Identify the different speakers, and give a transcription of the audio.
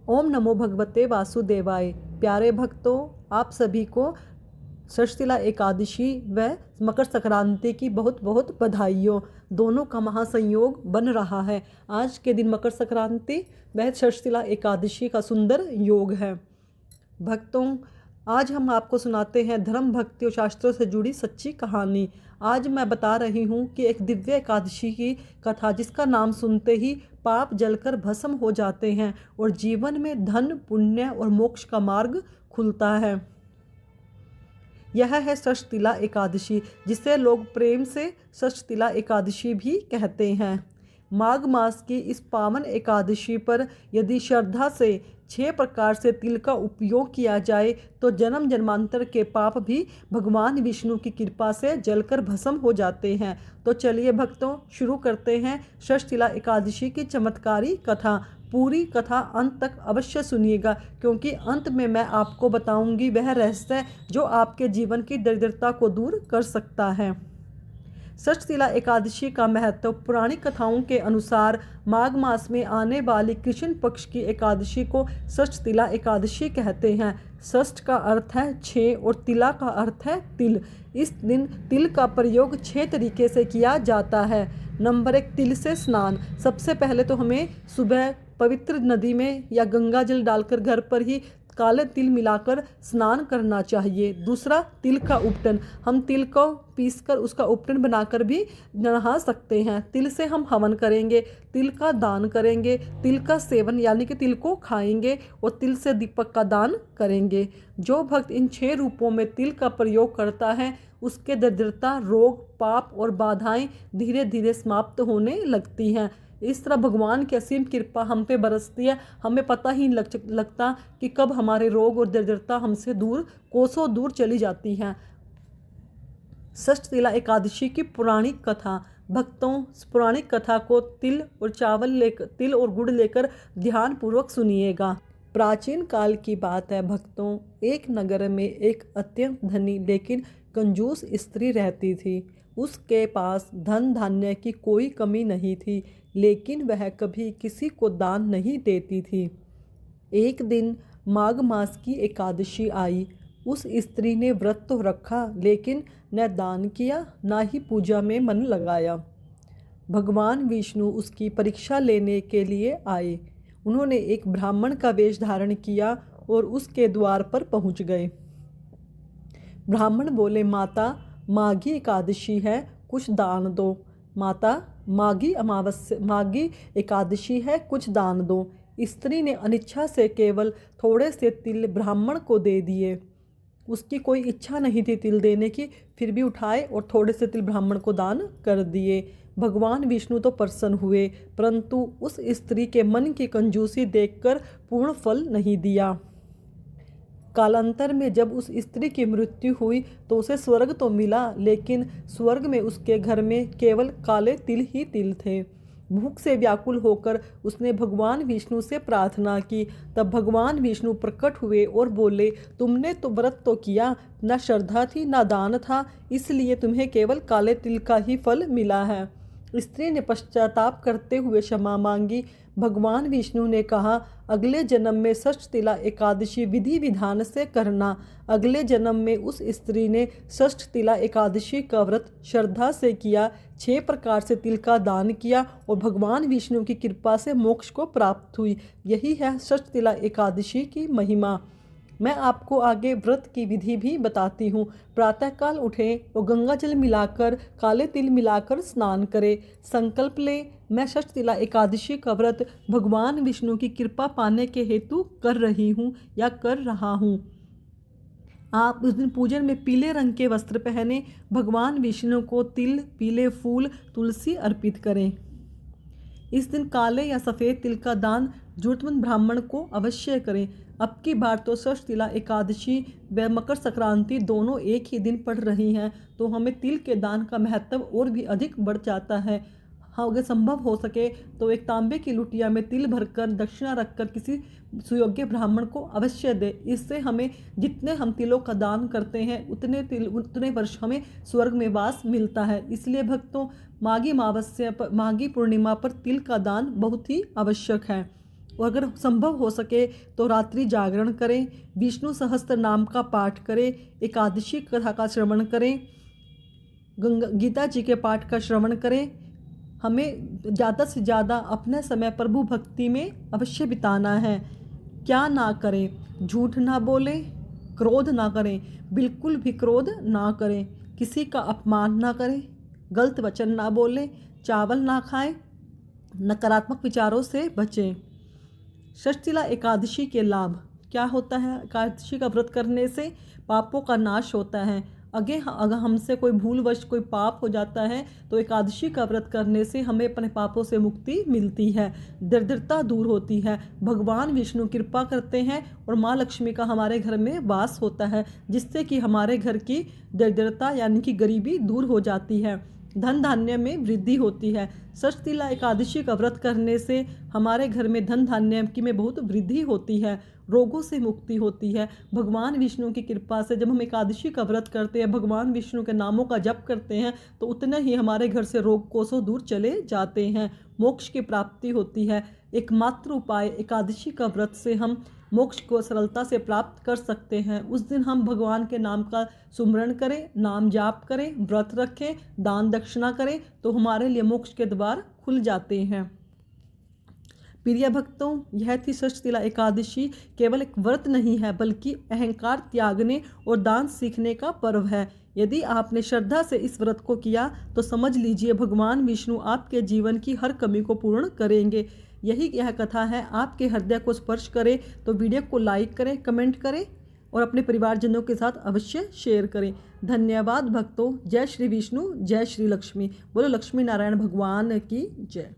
Speaker 1: ओम नमो भगवते वासुदेवाय। प्यारे भक्तों, आप सभी को षष्ठीला एकादशी व मकर संक्रांति की बहुत बहुत बधाइयों। दोनों का महासंयोग बन रहा है। आज के दिन मकर संक्रांति व षष्ठीला एकादशी का सुंदर योग है। भक्तों, आज हम आपको सुनाते हैं धर्म भक्ति और शास्त्रों से जुड़ी सच्ची कहानी। आज मैं बता रही हूँ कि एक दिव्य एकादशी की कथा, जिसका नाम सुनते ही पाप जलकर भस्म हो जाते हैं और जीवन में धन, पुण्य और मोक्ष का मार्ग खुलता है। यह है षष्ठीला एकादशी, जिसे लोग प्रेम से षष्ठीला एकादशी भी कहते हैं। माघ मास की इस पावन एकादशी पर यदि श्रद्धा से 6 प्रकार से तिल का उपयोग किया जाए तो जन्म जन्मांतर के पाप भी भगवान विष्णु की कृपा से जलकर भस्म हो जाते हैं। तो चलिए भक्तों, शुरू करते हैं षष्ठीला एकादशी की चमत्कारी कथा। पूरी कथा अंत तक अवश्य सुनिएगा, क्योंकि अंत में मैं आपको बताऊंगी वह रहस्य जो आपके जीवन की दरिद्रता को दूर कर सकता है। षष्ठीला एकादशी का महत्व। पुरानी कथाओं के अनुसार माघ मास में आने वाली कृष्ण पक्ष की एकादशी को षष्ठीला एकादशी कहते हैं। षष्ठ का अर्थ है 6 और तिला का अर्थ है तिल। इस दिन तिल का प्रयोग 6 तरीके से किया जाता है। नंबर 1, तिल से स्नान। सबसे पहले तो हमें सुबह पवित्र नदी में या गंगा जल डालकर घर पर ही काले तिल मिलाकर स्नान करना चाहिए। दूसरा, तिल का उपटन। हम तिल को पीसकर उसका उपटन बनाकर भी नहा सकते हैं। तिल से हम हवन करेंगे, तिल का दान करेंगे, तिल का सेवन यानी कि तिल को खाएंगे और तिल से दीपक का दान करेंगे। जो भक्त इन 6 रूपों में तिल का प्रयोग करता है, उसके दरिद्रता, रोग, पाप और बाधाएं धीरे धीरे समाप्त होने लगती हैं। इस तरह भगवान की असीम कृपा हम पे बरसती है। हमें पता ही लगता कि कब हमारे रोग और दरिद्रता हमसे दूर, कोसों दूर चली जाती हैं। षष्ठीला एकादशी की पुराणिक कथा। भक्तों, पुराणिक कथा को तिल और गुड़ लेकर ध्यानपूर्वक सुनिएगा। प्राचीन काल की बात है भक्तों। एक नगर में एक अत्यंत धनी लेकिन कंजूस स्त्री रहती थी। उसके पास धन धान्य की कोई कमी नहीं थी, लेकिन वह कभी किसी को दान नहीं देती थी। एक दिन माघ मास की एकादशी आई। उस स्त्री ने व्रत तो रखा, लेकिन न दान किया, न ही पूजा में मन लगाया। भगवान विष्णु उसकी परीक्षा लेने के लिए आए। उन्होंने एक ब्राह्मण का वेश धारण किया और उसके द्वार पर पहुंच गए। ब्राह्मण बोले, माता, माघी एकादशी है, कुछ दान दो। माता, माघी एकादशी है, कुछ दान दो। स्त्री ने अनिच्छा से केवल थोड़े से तिल ब्राह्मण को दे दिए। उसकी कोई इच्छा नहीं थी तिल देने की, फिर भी उठाए और थोड़े से तिल ब्राह्मण को दान कर दिए। भगवान विष्णु तो प्रसन्न हुए, परंतु उस स्त्री के मन की कंजूसी देखकर पूर्ण फल नहीं दिया। कालांतर में जब उस स्त्री की मृत्यु हुई तो उसे स्वर्ग तो मिला, लेकिन स्वर्ग में उसके घर में केवल काले तिल ही तिल थे। भूख से व्याकुल होकर उसने भगवान विष्णु से प्रार्थना की। तब भगवान विष्णु प्रकट हुए और बोले, तुमने तो व्रत तो किया, न श्रद्धा थी न दान था, इसलिए तुम्हें केवल काले तिल का ही फल मिला है। स्त्री ने पश्चाताप करते हुए क्षमा मांगी। भगवान विष्णु ने कहा, अगले जन्म में षष्ठीला एकादशी विधि विधान से करना। अगले जन्म में उस स्त्री ने षष्ठीला एकादशी का व्रत श्रद्धा से किया, 6 प्रकार से तिल का दान किया और भगवान विष्णु की कृपा से मोक्ष को प्राप्त हुई। यही है षष्ठीला एकादशी की महिमा। मैं आपको आगे व्रत की विधि भी बताती हूँ। प्रातःकाल उठें और गंगा जल मिलाकर काले तिल मिलाकर स्नान करें। संकल्प लें, मैं षष्ठीला एकादशी का व्रत भगवान विष्णु की कृपा पाने के हेतु कर रही हूँ या कर रहा हूँ। आप उस दिन पूजन में पीले रंग के वस्त्र पहने भगवान विष्णु को तिल, पीले फूल, तुलसी अर्पित करें। इस दिन काले या सफ़ेद तिल का दान जरूरतमंद ब्राह्मण को अवश्य करें। अब की बार तो षष्ठीला एकादशी व मकर संक्रांति दोनों एक ही दिन पड़ रही हैं, तो हमें तिल के दान का महत्व और भी अधिक बढ़ जाता है। हाँ, अगर संभव हो सके तो एक तांबे की लुटिया में तिल भरकर दक्षिणा रखकर किसी सुयोग्य ब्राह्मण को अवश्य दे। इससे हमें जितने हम तिलों का दान करते हैं उतने वर्ष हमें स्वर्ग में वास मिलता है। इसलिए भक्तों, माघी पूर्णिमा पर तिल का दान बहुत ही आवश्यक है। और अगर संभव हो सके तो रात्रि जागरण करें, विष्णु सहस्त्र नाम का पाठ करें, एकादशी कथा का श्रवण करें, गीता जी के पाठ का श्रवण करें। हमें ज़्यादा से ज़्यादा अपना समय प्रभु भक्ति में अवश्य बिताना है। क्या ना करें? झूठ ना बोलें, क्रोध ना करें, बिल्कुल भी क्रोध ना करें, किसी का अपमान ना करें, गलत वचन ना बोलें, चावल ना खाएं, नकारात्मक विचारों से बचें। षष्ठीला एकादशी के लाभ क्या होता है? एकादशी का व्रत करने से पापों का नाश होता है। अगर हमसे कोई भूलवश कोई पाप हो जाता है तो एकादशी का व्रत करने से हमें अपने पापों से मुक्ति मिलती है, दरिद्रता दूर होती है, भगवान विष्णु कृपा करते हैं और माँ लक्ष्मी का हमारे घर में वास होता है, जिससे कि हमारे घर की दरिद्रता यानी कि गरीबी दूर हो जाती है, धन धान्य में वृद्धि होती है। षष्ठीला एकादशी का व्रत करने से हमारे घर में धन धान्य की में बहुत वृद्धि होती है, रोगों से मुक्ति होती है। भगवान विष्णु की कृपा से जब हम एकादशी का व्रत करते हैं, भगवान विष्णु के नामों का जप करते हैं, तो उतने ही हमारे घर से रोग कोसों दूर चले जाते हैं, मोक्ष की प्राप्ति होती है। एकमात्र उपाय एकादशी का व्रत से हम मोक्ष को सरलता से प्राप्त कर सकते हैं। उस दिन हम भगवान के नाम का सुमरण करें, नाम जाप करें, व्रत रखें, दान दक्षिणा करें, तो हमारे लिए मोक्ष के द्वार खुल जाते हैं। प्रिय भक्तों, यह थी षष्ठीला एकादशी केवल एक व्रत नहीं है, बल्कि अहंकार त्यागने और दान सीखने का पर्व है। यदि आपने श्रद्धा से इस व्रत को किया तो समझ लीजिए भगवान विष्णु आपके जीवन की हर कमी को पूर्ण करेंगे। यह कथा है आपके हृदय को स्पर्श करे तो वीडियो को लाइक करें, कमेंट करें और अपने परिवारजनों के साथ अवश्य शेयर करें। धन्यवाद भक्तों। जय श्री विष्णु, जय श्री लक्ष्मी। बोलो लक्ष्मी नारायण भगवान की जय।